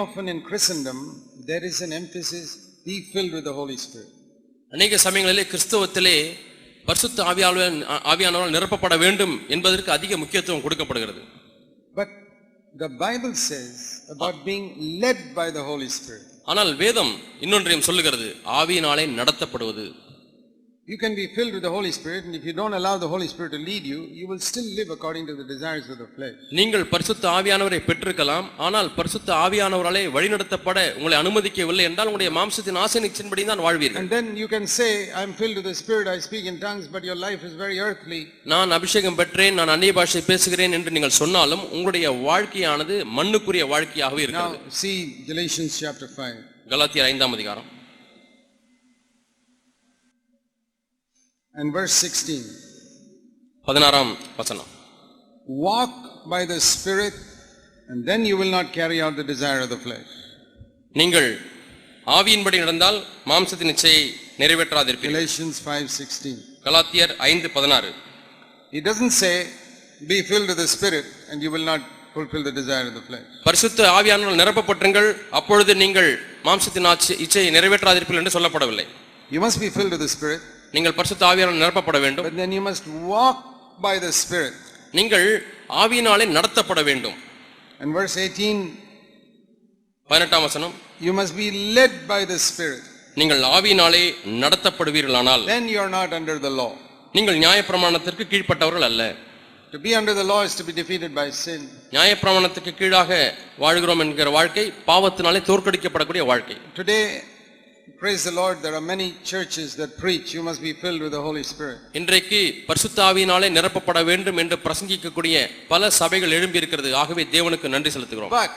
often in Christendom there is an emphasis, be filled with the Holy Spirit. அநேக சமயங்களிலே கிறிஸ்தவத்திலே பரிசுத்த ஆவியானவரால் நிரப்பப்பட வேண்டும் என்பதற்கு அதிக முக்கியத்துவம் கொடுக்கப்படுகிறது. But the Bible says about being led by the Holy Spirit. ஆனால் வேதம் இன்னொன்றையும் சொல்லுகிறது, ஆவியினாலே நடத்தப்படுவது. You can be filled with the Holy Spirit, and if you don't allow the Holy Spirit to lead you, you will still live according to the desires of the flesh. நீங்கள் பரிசுத்த ஆவியானவரை பெற்றிருக்கலாம், ஆனால் பரிசுத்த ஆவியானவராலே வழிநடத்தப்பட உங்களை அனுமதிக்கவில்லை என்றால் உங்களுடைய மாம்சத்தின் ஆசை இச்சையின்படி தான் வாழ்வீர்கள். And then you can say, I am filled with the Spirit, I speak in tongues, but your life is very earthly. நான் அபிஷேகம் பெற்றேன், நான் அந்நிய பாஷை பேசுகிறேன் என்று நீங்கள் சொன்னாலும் உங்களுடைய வாழ்க்கையானது மண்ணுக்குரிய வாழ்க்கையாகவே இருக்கிறது. Now see Galatians chapter 5. கலாத்தியர் 5ஆம் அதிகாரம் and verse 16. 16ஆம் வசனம். Walk by the Spirit, and then you will not carry out the desire of the flesh. நீங்கள் ஆவியின்படி நடந்தால் மாம்சத்தின் இச்சையை நிறைவேற்றாதிருப்பீர்கள். Galatians 5:16. கலாத்தியர் 5:16. It doesn't say be filled with the Spirit and you will not fulfill the desire of the flesh. பரிசுத்த ஆவியானவரால் நிரப்பப்பட்டுங்கள், அப்பொழுது நீங்கள் மாம்சத்தின் இச்சையை நிறைவேற்றாதிருப்பீர்கள் என்று சொல்லப்படவில்லை. You must be filled with the Spirit. நீங்கள் பரிசுத்த ஆவியானவரால் நிரப்பப்பட வேண்டும். But then you must walk by the Spirit. நீங்கள் ஆவியினாலே நடத்தப்பட வேண்டும். And verse 18, 18ஆம் வசனம், you must be led by the Spirit. நீங்கள் ஆவியினாலே நடத்தப்படுவீர்களானால் then you are not under the law. நீங்கள் நியாயப்பிரமாணத்திற்கு கீழ்ப்பட்டவர்கள் அல்ல. To be under the law is to be defeated by sin. நியாயப்பிரமாணத்துக்கு கீழாக வாழ்கிறோம் என்கிற வாழ்க்கை பாவத்தினாலே தோற்கடிக்கப்படக்கூடிய வாழ்க்கை. Today, praise the Lord, there are many churches that preach you must be filled with the Holy Spirit. இன்றைக்கு பரிசுத்த ஆவியினாலே நிரப்பப்பட வேண்டும் என்று பிரசங்கிக்கக்கூடிய பல சபைகள் எழும்பி இருக்கிறது. ஆகவே தேவனுக்கு நன்றி செலுத்துகிறோம். But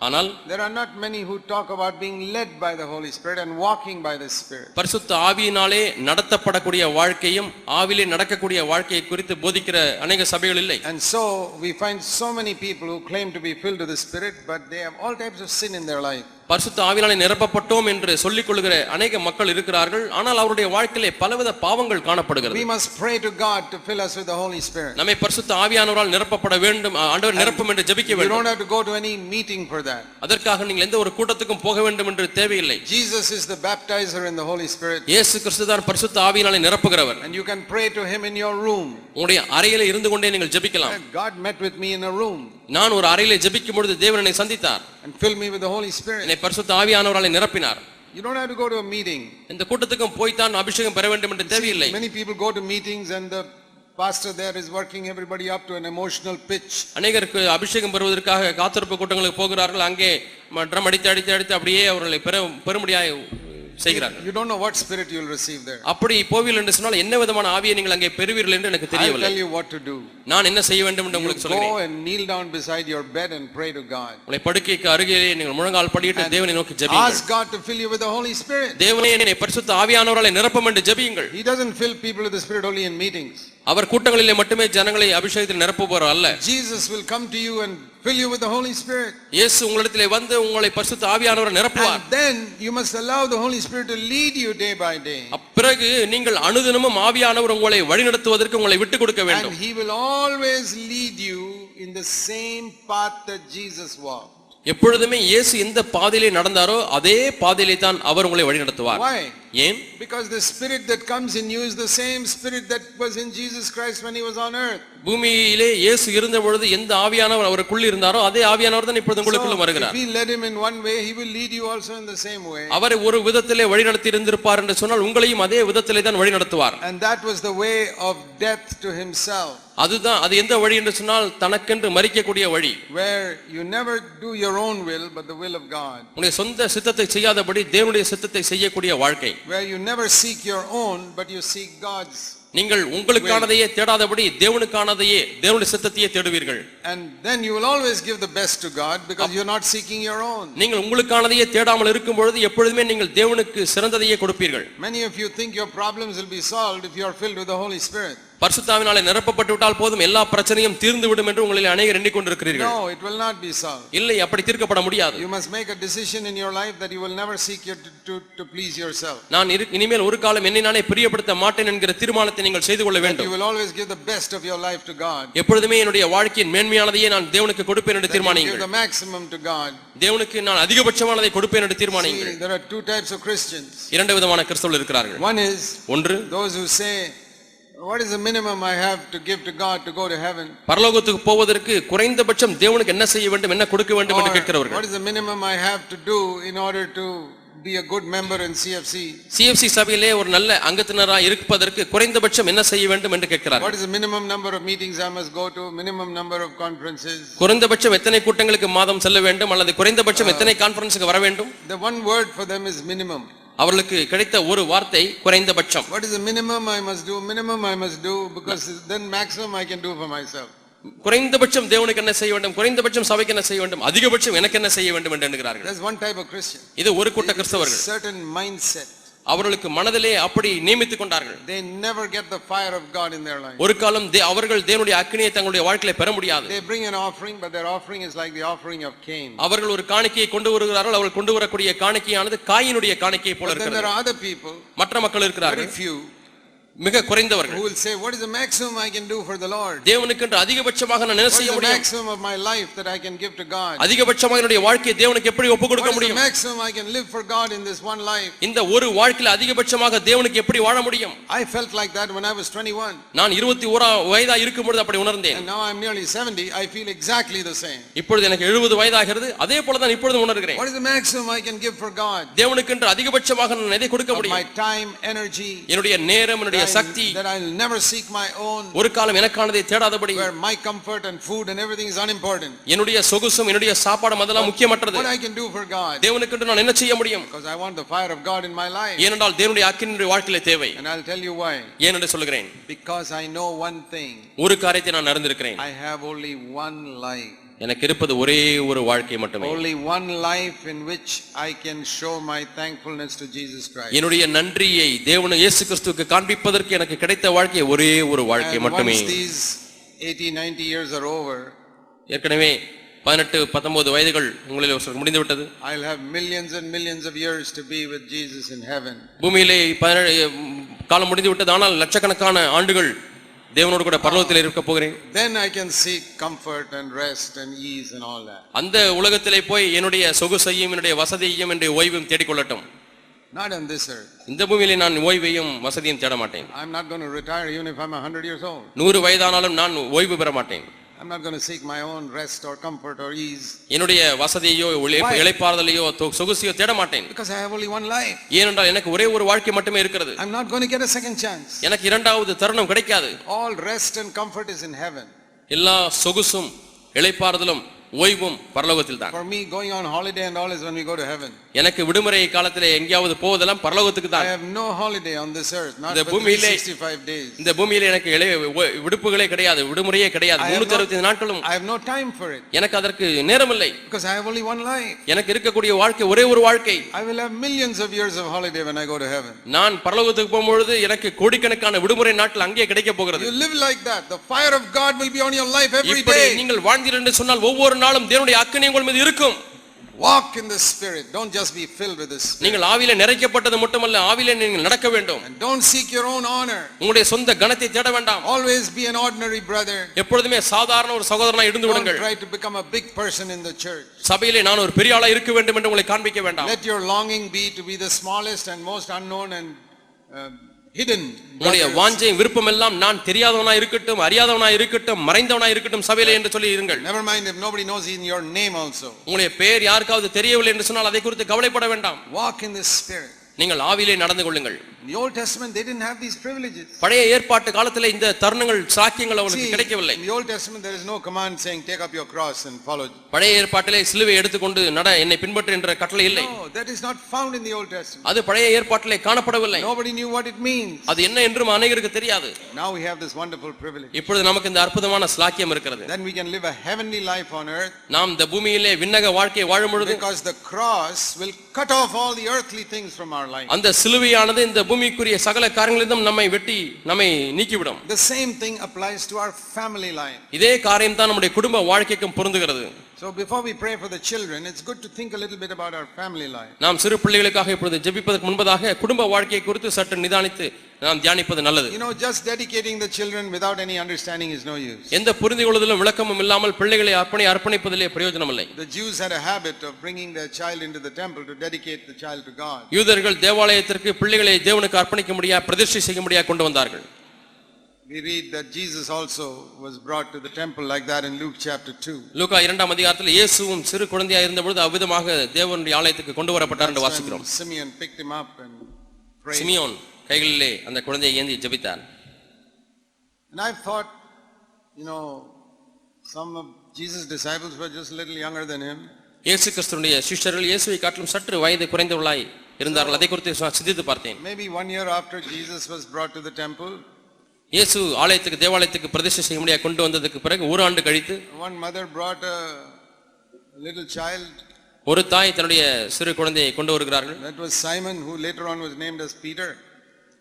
ஆனால் there are not many who talk about being led by the Holy Spirit and walking by the Spirit. பரிசுத்த ஆவியினாலே நடத்தப்படக்கூடிய வாழ்க்கையும் ஆவியிலே நடக்கக்கூடிய வாழ்க்கையை குறித்து போதிக்கிற அநேக சபைகள் இல்லை. And so we find so many people who claim to be filled with the Spirit, but they have all types of sin in their life. பரிசுத்த ஆவியினாலே நிரப்பப்பட்டோம் என்று சொல்லிக் கொள்கிற அநேக மக்கள் இருக்கிறார்கள். ஆனால் அவருடைய வாழ்க்கையிலே பலவித பாவங்கள் காணப்படுகிறது. We must pray to God to fill us with the Holy Spirit. நம்மை பரிசுத்த ஆவியானவரால் நிரப்பப்பட வேண்டும், ஆண்டவர் நிரப்பும் என்று ஜெபிக்க வேண்டும். You don't have to go to any meeting for that. அதற்காக நீங்கள் எந்த ஒரு கூட்டத்துக்கும் போக வேண்டும் என்று தேவையில்லை. Jesus is the baptizer in the Holy Spirit. இயேசு கிறிஸ்து தான் பரிசுத்த ஆவியினாலே நிரப்புகிறவர். And you can pray to him in your room. உங்களுடைய அறையிலே இருந்து கொண்டே நீங்கள் ஜெபிக்கலாம். God met with me in a room. நான் ஒரு அறையிலே ஜெபிக்கும் பொழுது தேவன் என்னை சந்தித்தார். And filled me with the Holy Spirit. என்னை பரிசுத்த ஆவியானவராலே நிரப்பினார். You don't have to go to a meeting. இந்த கூட்டத்துக்கும் போய் தான் அபிஷேகம் பெற வேண்டும் என்று தேவையில்லை. Many people go to meetings and the pastor there is working everybody up to an emotional pitch. அநேகருக்கு அபிஷேகம் பெறுவதற்காக காத்திருப்பு கூட்டங்களுக்கு போகிறார்கள். அங்கே ட்ரம் அடித்து அடித்து அடித்து அப்படியே அவர்களை பெரும்படியாக செய்கிறார்கள். You don't know what spirit you will receive there. அப்படி போவீர்கள் என்று சொன்னால் என்ன விதமான ஆவியை நீங்கள் அங்கே பெறுவீர்கள் என்று எனக்கு தெரியவில்லை. I will tell you what to do. நான் என்ன செய்ய வேண்டும் என்று உங்களுக்கு சொல்கிறேன். Go and kneel down beside your bed and pray to God. உங்களை படுக்கைக்கு அருகிலே நீங்கள் முழங்கால் படியிட்டு தேவனை நோக்கி ஜெபியுங்கள். Ask God to fill you with the Holy Spirit. தேவனே என்னை பரிசுத்த ஆவியானவராலே நிரப்பும் என்று ஜெபியுங்கள். He doesn't fill people with the Spirit only in meetings. அவர் கூட்டங்களிலே மட்டுமே ஜனங்களை அபிஷேகத்தில் நிரப்புபவர் அல்ல. Jesus will come to you and fill you with the Holy Spirit. இயேசு உங்களிடத்திலே வந்து உங்களை பரிசுத்த ஆவியானவரால் நிரப்புவார். And then you must allow the Holy Spirit to lead you day by day. பிறகு நீங்கள் அனுதினமும் ஆவியானவர் உங்களை வழிநடத்துவதற்கு உங்களை விட்டுக் கொடுக்க வேண்டும். And he will always lead you in the same path that Jesus walked. எப்பொழுதுமே இயேசு எந்த பாதையிலே நடந்தாரோ அதே பாதையிலே தான் அவர் உங்களை வழிநடத்துவார். Why? ஏன்? Because the spirit that comes in you is the same spirit that was in Jesus Christ when he was on earth. பூமியிலே இயேசு இருந்த பொழுது எந்த ஆவியானவர் அவருக்குள் இருந்தாரோ அதே ஆவியானவர் தான் இப்பொழுது உங்களுக்குள்ள வருகிறார். If he led him in one way, he will lead you also in the same way. அவர் ஒரு விதத்திலே வழிநடத்தி இருந்திருப்பார் என்று சொன்னால் உங்களையும் அதே விதத்திலே தான் வழிநடத்துவார். And that was the way of death to himself. அதுதான் அது எந்த வழி என்று சொன்னால் தனக்கென்று மரிக்கக்கூடிய வழி. Where you never do your own will but the will of God. உங்களுடைய சொந்த சித்தத்தை செய்யாதபடி தேவனுடைய சித்தத்தை செய்யக்கூடிய வாழ்க்கை. Where you never seek your own but you seek God's. நீங்கள் உங்களுக்கானதையே தேடாதபடி தேவனுக்கானதையே தேவனுடைய சித்தத்தையே தேடுவீர்கள். And then you will always give the best to God because you are not seeking your own. நீங்கள் உங்களுக்கானதையே தேடாமல் இருக்கும் பொழுது எப்பொழுதுமே நீங்கள் தேவனுக்கு சிறந்ததையே கொடுப்பீர்கள். Many of you think your problems will be solved if you are filled with the Holy Spirit. பரிசுத்த ஆவியினாலே நிரப்பப்பட்டு விட்டால் போதும் எல்லா பிரச்சனையும் தீர்ந்து விடும் என்று உங்களில் அநேகர் எண்ணிக்கொண்டிருக்கிறீர்கள். No, it will not be solved. இல்லை, அப்படி தீர்க்கப்பட முடியாது. You must make a decision in your life that you will never seek to please yourself. நான் இனிமேல் ஒரு காலம் என்னை நானே பிரியப்படுத்த மாட்டேன் என்கிற தீர்மானத்தை நீங்கள் செய்து கொள்ள வேண்டும். You will always give the best of your life to God. எப்பொழுதுமே என்னுடைய வாழ்க்கையின் மேன்மையானதையே நான் தேவனுக்கு கொடுப்பேன் என்று தீர்மானியுங்கள். Give the maximum to God. தேவனுக்கு நான் அதிகபட்சமானதை கொடுப்பேன் என்று தீர்மானியுங்கள். There are two types of Christians. இரண்டு விதமான கிறிஸ்தவர்கள் இருக்கிறார்கள். One is those who say, what is the minimum I have to give to God to go to heaven? பரலோகத்துக்கு போவதற்கு குறைந்தபட்சம் தேவனுக்கு என்ன செய்ய வேண்டும், என்ன கொடுக்க வேண்டும் என்று கேட்கிறவர்கள். What is the minimum I have to do in order to be a good member in CFC? CFC சபையிலே ஒரு நல்ல அங்கத்தினராக இருப்பதற்கு குறைந்தபட்சம் என்ன செய்ய வேண்டும் என்று கேட்கிறார்கள். What is the minimum number of meetings I must go to? Minimum number of conferences? குறைந்தபட்சம் எத்தனை கூட்டங்களுக்கு மாதம் செல்ல வேண்டும் அல்லது குறைந்தபட்சம் எத்தனை கான்ஃபரன்ஸ்க்கு வர வேண்டும்? The one word for them is minimum. அவர்களுக்கு கிடைத்த ஒரு வார்த்தை குறைந்தபட்சம். What is the minimum I must do? Minimum I must do because then maximum I can do for myself. குறைந்தபட்சம் தேவனுக்கு என்ன செய்ய வேண்டும், குறைந்தபட்சம் சபைக்கு என்ன செய்ய வேண்டும், அதிகபட்சம் எனக்கு என்ன செய்ய வேண்டும் என்று எண்ணுகிறார்கள். That's one type of Christian. இது ஒரு கூட்ட கிறிஸ்தவர்கள். Certain mindset. அவர்களுக்கு மனதிலே அப்படி நியமித்துக் கொண்டார்கள். They never get the fire of God in their life. ஒரு காலம் அவர்கள் தேவனுடைய அக்கினியை தங்களுடைய வாழ்க்கையில பெற முடியாது. They bring an offering, but their offering is like the offering of Cain. அவர்கள் ஒரு காணிக்கையை கொண்டு வருகிறார்கள். அவர்கள் கொண்டு வரக்கூடிய காணிக்கையானது காயினுடைய காணிக்கையை போல இருக்கிறது. Then there are other people, மற்ற மக்கள் இருக்கிறார்கள், very few, மிக குறைந்தவர்கள், who will say, what is the maximum I can do for the Lord? தேவனுக்கு என்று அதிகபட்சமாக நான் என்ன செய்ய முடியும்? What is the maximum of my life that I can give to God? அதிகபட்சமாக என்னுடைய வாழ்க்கையை தேவனுக்கு எப்படி ஒப்புக் கொடுக்க முடியும்? What is the maximum I can live for God in this one life? இந்த ஒரு வாழ்க்கையில அதிகபட்சமாக தேவனுக்கு எப்படி வாழ முடியும்? I felt like that when I was 21. நான் 21 வயதா இருக்கும்போது அப்படி உணர்ந்தேன். And now I'm nearly 70. I feel exactly the same. இப்பொழுது எனக்கு 70 வயதாகிறது. அதே போல தான் இப்பொழுது உணர்கிறேன். What is the maximum I can give for God? தேவனுக்கு என்று அதிகபட்சமாக நான் எதை கொடுக்க முடியும்? My time, energy, என்னுடைய நேரம், என்னுடைய சக்தி, that I'll never seek my own, ஒரு காலம் எனக்கானதை தேடாதபடி, where my comfort and food and everything is unimportant. என்னுடைய சொகுசும் என்னுடைய சாப்பாடும் அதெல்லாம் முக்கியமற்றது. What I can do for God? தேவனுக்கு என்று நான் என்ன செய்ய முடியும்? Because I want the fire of God in my life. ஏனென்றால் தேவனுடைய அக்கினி என்னுடைய வாழ்க்கையிலே தேவை. And I'll tell you why. ஏன் என்று சொல்கிறேன். Because I know one thing. ஒரு காரியத்தை நான் அறிந்திருக்கிறேன். I have only one life. எனக்கு இருப்பது ஒரே ஒரு வாழ்க்கை மட்டுமே. Only one life in which I can show my thankfulness to Jesus Christ. என்னுடைய நன்றியை தேவன் இயேசு கிறிஸ்துவுக்கு காண்பிப்பதற்கு எனக்கு கிடைத்த வாழ்க்கை ஒரே ஒரு வாழ்க்கை மட்டுமே. Once these 80-90 years are over, ஏற்கனவே 18-19 வயதுகள் உங்களில் முடிந்து விட்டது. I'll have millions and millions of years to be with Jesus in heaven. பூமியிலே காலம் முடிந்து விட்டது. ஆனால் லட்சக்கணக்கான ஆண்டுகள் தேவனோடு கூட பரலோகத்தில் இருக்க போகிறேன். Then I can seek comfort and rest and ease and all that. அந்த உலகத்திலே போய் என்னுடைய சொகுசையும் என்னுடைய வசதியையும் என்னுடைய ஓய்வையும் தேடிக்கொள்ளட்டும். Not on this earth. இந்த பூமியிலே நான் ஓய்வையும் வசதியும் தேட மாட்டேன். I'm not going to retire even if I'm 100 years old. 100 வயதானாலும் நான் ஓய்வு பெற மாட்டேன். I'm not going to seek my own rest or comfort or ease. என்னுடைய வசதியோ இளைப்பாறுதலையோ சொகுசையோ தேட மாட்டேன். Because I have only one life. ஏனென்றால் எனக்கு ஒரே ஒரு வாழ்க்கை மட்டுமே இருக்கிறது. I'm not going to get a second chance. எனக்கு இரண்டாவது தருணம் கிடைக்காது. All rest and comfort is in heaven. எல்லா சொகுசும் இளைப்பாறுதலும் ஓய்வும் பரலோகத்தில் தான். For me, going on holiday and all is when we go to heaven. எனக்கு விடுமுறை காலத்திலே எங்கேயாவது போவதெல்லாம் பரலோகத்துக்கு தான். I have no holiday on this earth, not the for 365 days. இந்த பூமியிலே எனக்கு விடுப்புகளே கிடையாது, விடுமுறையே கிடையாது. 365 நாட்களும் I have no time for it. எனக்கு அதற்கு நேரம் இல்லை. Because I have only one life. எனக்கு இருக்கக்கூடிய வாழ்க்கை ஒரே ஒரு வாழ்க்கை. I will have millions of years of holiday when I go to heaven. நான் பரலோகத்துக்கு போகும்போது எனக்கு கோடிக்கணக்கான விடுமுறை நாட்கள் அங்கே கிடைக்க போகிறது. You live like that. The fire of God will be on your life every இப்படி day. நீங்கள் வாழ்ந்தீர்கள் என்று சொன்னால் ஒவ்வொரு நாளும் தேவனுடைய அக்கினி உங்கள் மீது இருக்கும். Walk in the spirit. Don't just be filled with this. நீங்கள் ஆவியிலே நிறைக்கப்பட்டது மட்டுமல்ல, ஆவியிலே நீங்கள் நடக்க வேண்டும். And don't seek your own honor. உங்களுடைய சொந்த கனத்தை தேட வேண்டாம். Always be an ordinary brother. எப்பொழுதுமே சாதாரண ஒரு சகோதரனாய் இருந்து விடுங்கள். Don't try to become a big person in the church. சபையிலே நான் ஒரு பெரிய ஆளா இருக்க வேண்டும் என்று உங்களை காண்பிக்க வேண்டாம். Let your longing be to be the smallest and most unknown and hidden. உங்களுடைய வாஞ்சை விருப்பம் எல்லாம் நான் தெரியாதவனா இருக்கட்டும், அறியாதவனா இருக்கட்டும், மறைந்தவனா இருக்கட்டும் சபையிலே என்று சொல்லி இருங்கள். Never mind if nobody knows in your name also. உங்களுடைய பெயர் யாருக்காவது தெரியவில்லை என்று சொன்னால் அதை குறித்து கவலைப்பட வேண்டாம். Walk in the spirit. நீங்கள் ஆவியிலே நடந்து கொள்ளுங்கள். In the Old Testament they didn't have these privileges. பழைய ஏற்பாட்டு காலத்திலே இந்த தருணங்கள் சாக்கியங்கள் அவங்களுக்கு கிடைக்கவில்லை. In the Old Testament there is no command saying take up your cross and follow. பழைய ஏற்பாட்டிலே சிலுவை எடுத்துக்கொண்டு நட என்னை பின்பற்று என்ற கட்டளை இல்லை. No, that is not found in the Old Testament. அது பழைய ஏற்பாட்டிலே காணப்படவில்லை. Nobody knew what it means. அது என்ன என்றும் அநேகருக்கு தெரியாது. Now we have this wonderful privilege. இப்பொழுது நமக்கு இந்த அற்புதமான ஸ்லாக்கியம் இருக்கிறது. Then we can live a heavenly life on earth. நாம் இந்த பூமியிலே விண்ணக வாழ்க்கை வாழும் பொழுது because the cross will cut off all the earthly things from our life. அந்த சிலுவையானது இந்த பூமிக்குரிய சகல காரியங்களிலும் நம்மை வெட்டி நம்மை நீக்கிவிடும். The same thing applies to our family life. இதே காரியம் தான் நம்முடைய குடும்ப வாழ்க்கைக்கும் பொருந்துகிறது. So before we pray for the children, it's good to think a little bit about our family life. நாம் சிறு பிள்ளைகளுக்காக இப்பொழுது ஜெபிப்பதற்கு முன்பதாக குடும்ப வாழ்க்கையை குறித்து சற்று நிதானித்து நாம் தியானிப்பது நல்லது. You know, just dedicating the children without any understanding is no use. எந்த புரிந்துகொள்ளுதலும் விளக்கமும் இல்லாமல் பிள்ளைகளை அர்ப்பணிப்பதிலே பிரயோஜனம் இல்லை. The Jews had a habit of bringing their child into the temple to dedicate the child to God. யூதர்கள் தேவாலயத்திற்கு பிள்ளைகளை தேவனுக்கு அர்ப்பணிக்கும்படியாக பிரதிஷ்டை செய்யும்படியாக கொண்டு வந்தார்கள். We read that Jesus also was brought to the temple like that in Luke chapter 2. லூக்கா 2ஆம் அதிகாரத்தில் இயேசுவும் சிறு குழந்தையாக இருந்தபொழுது அவ்விதமாக தேவனுடைய ஆலயத்துக்கு கொண்டு வரப்பட்டார் என்று வாசிக்கிறோம். Simeon picked him up and prayed. Simeon கைகளிலே அந்த குழந்தையை ஏந்தி ஜெபித்தார். And I thought, you know, some of Jesus' disciples were just a little younger than him. இயேசு கிறிஸ்துவினுடைய சிஷ்யர்கள் இயேசுவை காட்டிலும் சற்று வயது குறைந்தவர்களாய் இருந்தார்கள். அதை குறித்து சிந்தித்து பார்த்தேன். Maybe 1 year after Jesus was brought to the temple, இயேசு ஆலயத்துக்கு தேவாலயத்துக்கு பிரதிஷ்டை செய்யும்படியாக கொண்டு வந்ததுக்கு பிறகு ஒரு ஆண்டு கழித்து one mother brought a little child. ஒரு தாய் தன்னுடைய சிறு குழந்தையை கொண்டு வருகிறார்கள். That was Simon, who later on was named as Peter.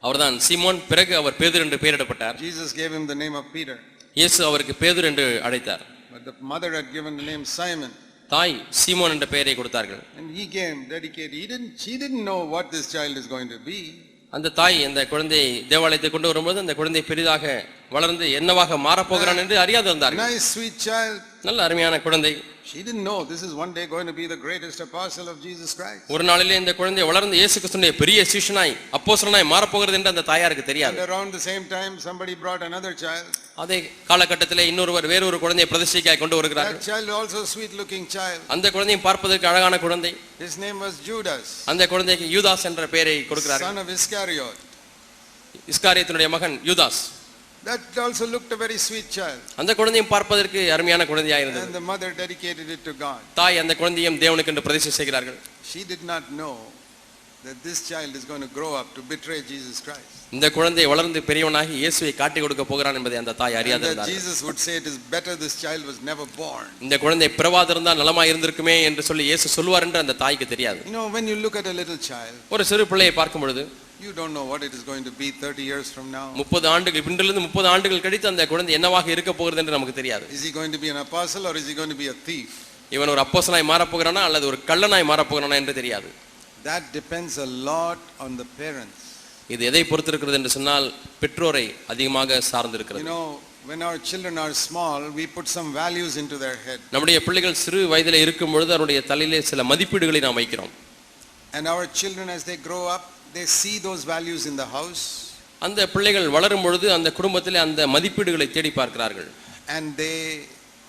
அவர்தான் சீமோன், பிறகு அவர் பேதுரு என்று பெயரிடப்பட்டார். Jesus gave him the name of Peter. இயேசு அவருக்கு பேதுரு என்று அழைத்தார். But the mother had given the name Simon. தாய் சீமோன் என்ற பெயரை கொடுத்தார்கள். And he came dedicated. She didn't know what this child is going to be. அந்த தாய் அந்த குழந்தையை தேவாலயத்தை கொண்டு வரும்போது அந்த குழந்தை பெரிதாக வளர்ந்து என்னவாக மாறப்போகிறான் என்று அறியாது வந்தார்கள். Nice sweet child. நல்ல அருமையான குழந்தை. She didn't know this is one day going to be the greatest apostle of Jesus Christ. ஒரு நாளிலே இந்த குழந்தை வளர்ந்து இயேசு கிறிஸ்துவினுடைய பெரிய சீஷனாய் அப்போஸ்தலனாய் மாறப்போகிறது என்று அந்த தாயாருக்கு தெரியாது. And around the same time somebody brought another child. அதே காலகட்டத்திலே இன்னொருவர் வேறொரு குழந்தையை பிரதிஷ்டைக்காய் கொண்டு வருகிறார்கள். That child also sweet looking child. அந்த குழந்தையை பார்ப்பதற்கு அழகான குழந்தை. His name was Judas. அந்த குழந்தைக்கு யூதாஸ் என்ற பெயரை கொடுக்கிறார்கள். Son of Iscariot. இஸ்காரியத்தினுடைய மகன் யூதாஸ். That also looked a very sweet child. அந்த குழந்தையும் பார்ப்பதற்கு அருமையான குழந்தையாக இருந்தது. And the mother dedicated it to God. தாய் அந்த குழந்தையும் தேவனுக்கு என்று பிரதிஷ்டை செய்கிறார்கள். She did not know that this child is going to grow up to betray Jesus Christ. இந்த குழந்தை வளர்ந்து பெரியவனாகி இயேசுவை காட்டி கொடுக்க போகிறான் என்பதை அந்த தாய் அறியாது இருந்தார். Jesus would say it is better this child was never born. இந்த குழந்தை பிறவாதிருந்தால் நலமாய் இருந்திருக்குமே என்று சொல்லி இயேசு சொல்வார் என்று அந்த தாய்க்கு தெரியாது. You know, when you look at a little child, ஒரு சிறு பிள்ளையை பார்க்கும் பொழுது you don't know what it is going to be 30 years from now. 30 ஆண்டுகள் பின்னிலிருந்து 30 ஆண்டுகள் கழித்து அந்த குழந்தை என்னவாக இருக்க போகிறது என்று நமக்கு தெரியாது. Is he going to be an apostle or is he going to be a thief? இவன் ஒரு அப்போஸ்தலனாய் மாறப் போகிறானா அல்லது ஒரு கள்ளனாய் மாறப் போகிறானா என்று தெரியாது. That depends a lot on the parents. இது எதை பொறுத்திருக்கிறது என்று சொன்னால் பெற்றோரை அதிகமாக சார்ந்திருக்கிறது. You know, when our children are small, we put some values into their head. நம்முடைய பிள்ளைகள் சிறு வயதிலே இருக்கும் பொழுது அவருடைய தலையிலே சில மதிப்பீடுகளை நாம் வைக்கிறோம். And our children as they grow up, they see those values in the house. அந்த பிள்ளைகள் வளரும் பொழுது அந்த குடும்பத்திலே அந்த மதிப்பீடுகளை தேடி பார்க்கிறார்கள். And they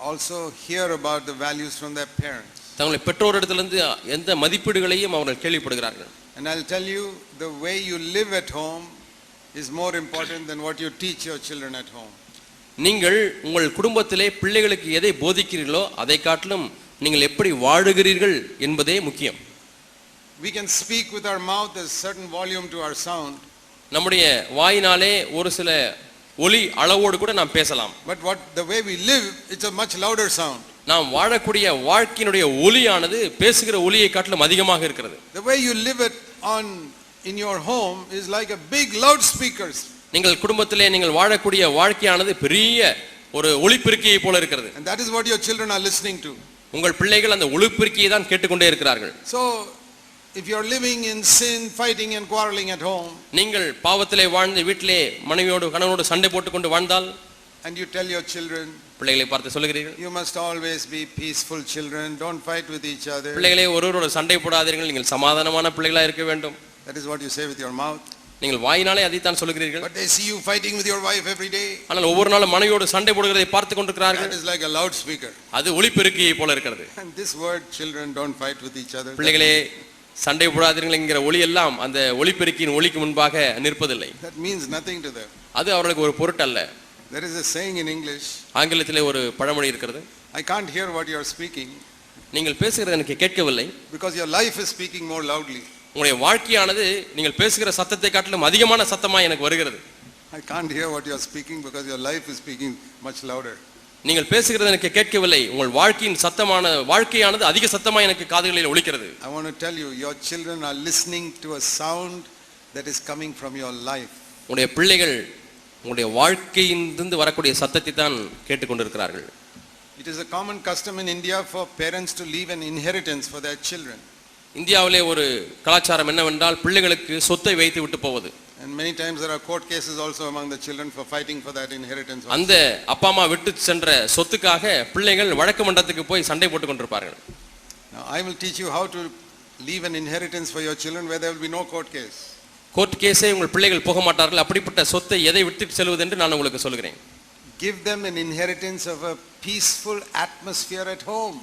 also hear about the values from their parents. தங்களுடைய பெற்றோரிடத்திலிருந்து எந்த மதிப்பீடுகளையும் அவர்கள் கேள்விப்படுகிறார்கள். And I'll tell you, the way you live at home is more important than what you teach your children at home. நீங்கள் உங்கள் குடும்பத்திலே பிள்ளைகளுக்கு எதை போதிக்கிறீர்களோ அதை காட்டிலும் நீங்கள் எப்படி வாழுகிறீர்கள் என்பதே முக்கியம். We can speak with our mouth, there's certain volume to our sound. நம்முடைய வாயினாலே ஒரு சில ஒலி அளவோடு கூட நாம் பேசலாம். But the way we live, it's a much louder sound. நாம் வாழக்கூடிய வாழ்க்கையினுடைய ஒலியானது பேசுகிற ஒலியை காட்டிலும் அதிகமாக இருக்கிறது. The way you live it in your home is like a big loudspeakers. நீங்கள் குடும்பத்திலே நீங்கள் வாழக்கூடிய வாழ்க்கையானது பெரிய ஒரு ஒலிபெருக்கியை போல இருக்கிறது. And that is what your children are listening to. உங்கள் பிள்ளைகள் அந்த ஒலிபெருக்கியை தான் கேட்டுக்கொண்டே இருக்கிறார்கள். So if you are living in sin, fighting and quarreling at home, நீங்கள் பாவத்திலே வாழ்ந்து வீட்டிலே மனைவியோடு கணவனோடு சண்டை போட்டுக்கொண்டு வாழ்ந்தால், and you tell your children, பிள்ளைகளை பார்த்து சொல்லுகிறீர்கள், you must always be peaceful children, don't fight with each other. பிள்ளைகளே ஒருவரோடு சண்டை போடாதீர்கள், நீங்கள் சமாதானமான பிள்ளைகளா இருக்க வேண்டும். That is what you say with your mouth. நீங்கள் வாயினாலே அதைத்தான் சொல்லுகிறீர்கள். But they see you fighting with your wife every day. ஆனால் ஒவ்வொரு நாளும் மனைவியோடு சண்டை போடுகிறதை பார்த்து கொண்டிருக்கிறார்கள். That is like a loudspeaker. அது ஒலிபெருக்கியை போல இருக்கிறது. And this word, children, don't fight with each other. பிள்ளைகளே சண்டை போடாதீர்கள் என்கிற ஒலி எல்லாம் அந்த ஒலிபெருக்கியின் ஒலிக்கு முன்பாக நிற்பதில்லை. That means nothing to them. அது அவர்களுக்கு ஒரு பொருட்டல்ல. There is a saying in English. ஆங்கிலத்திலே ஒரு பழமொழி இருக்கிறது. I can't hear what you are speaking. நீங்கள் பேசுகிறது எனக்கு கேட்கவில்லை. Because your life is speaking more loudly. உங்களுடைய வாழ்க்கையானது நீங்கள் பேசுகிற சத்தத்தை காட்டிலும் அதிகமான சத்தமா எனக்கு வருகிறது. I can't hear what you are speaking because your life is speaking much louder. நீங்கள் பேசுகிறது எனக்கு கேட்கவில்லை, உங்கள் வாழ்க்கையானது அதிக சத்தமா எனக்கு காதுகளில் ஒலிக்கிறது. I want to tell you, your children are listening to a sound that is coming from your life. உங்களுடைய பிள்ளைகள் உங்களுடைய வாழ்க்கையிலிருந்து வரக்கூடிய சத்தத்தை தான் கேட்டுக்கொண்டிருக்கிறார்கள். It is a common custom in India for parents to leave an inheritance for their children. இந்தியாவிலே ஒரு கலாச்சாரம் என்னவென்றால் பிள்ளைகளுக்கு சொத்தை வைத்து விட்டு போவது. And many times there are court cases also among the children for fighting for that inheritance. அந்த அப்பா அம்மா விட்டு சென்ற சொத்துக்காக பிள்ளைகள் வழக்கு மன்றத்துக்கு போய் சண்டை போட்டுக் கொண்டிருப்பார்கள். Now I will teach you how to leave an inheritance for your children where there will be no court case. Court கேஸே உங்கள் பிள்ளைகள் போக மாட்டார்கள். அப்படிப்பட்ட சொத்தை எதை விட்டு செல்வது என்று நான் உங்களுக்கு சொல்கிறேன். Give them an inheritance of a peaceful atmosphere at home.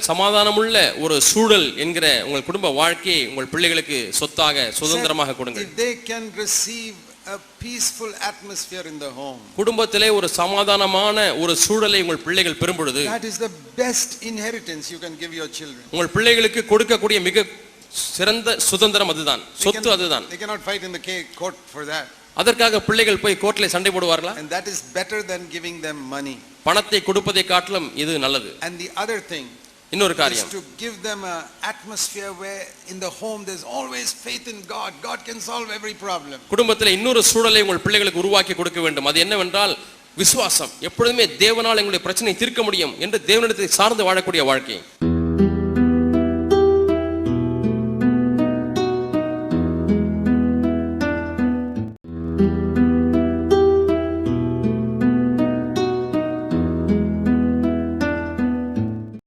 சமாதானமுள்ள ஒரு சூழல் என்கிற உங்கள் குடும்ப வாழ்க்கையை உங்கள் பிள்ளைகளுக்கு சொத்தாக சுதந்திரமாக கொடுங்கள். If they can receive a peaceful atmosphere in the home, குடும்பத்திலே ஒரு சமாதானமான ஒரு சூழலை உங்கள் பிள்ளைகள் பெறும் பொழுது, that is the best inheritance you can give your children. உங்கள் பிள்ளைகளுக்கு கொடுக்கக்கூடிய மிக சிறந்த சுதந்திரம் அதுதான், சொத்து அதுதான். They cannot fight in the court for that. அதற்காக பிள்ளைகள் போய் கோர்ட்ல சண்டை போடுவார்களா? And that is better than giving them money. பணத்தை கொடுப்பதை காட்டிலும் இது நல்லது. And the other thing, இன்னொரு காரியம், is to give them an atmosphere where in the home there's always faith in God. God can solve every problem. குடும்பத்தில் இன்னொரு சூழலை உங்கள் பிள்ளைகளுக்கு உருவாக்கி கொடுக்க வேண்டும். அது என்னவென்றால் விசுவாசம். எப்பொழுதுமே தேவனால் எங்களுடைய பிரச்சனை தீர்க்க முடியும் என்று தேவனிடத்தை சார்ந்து வாழக்கூடிய வாழ்க்கை.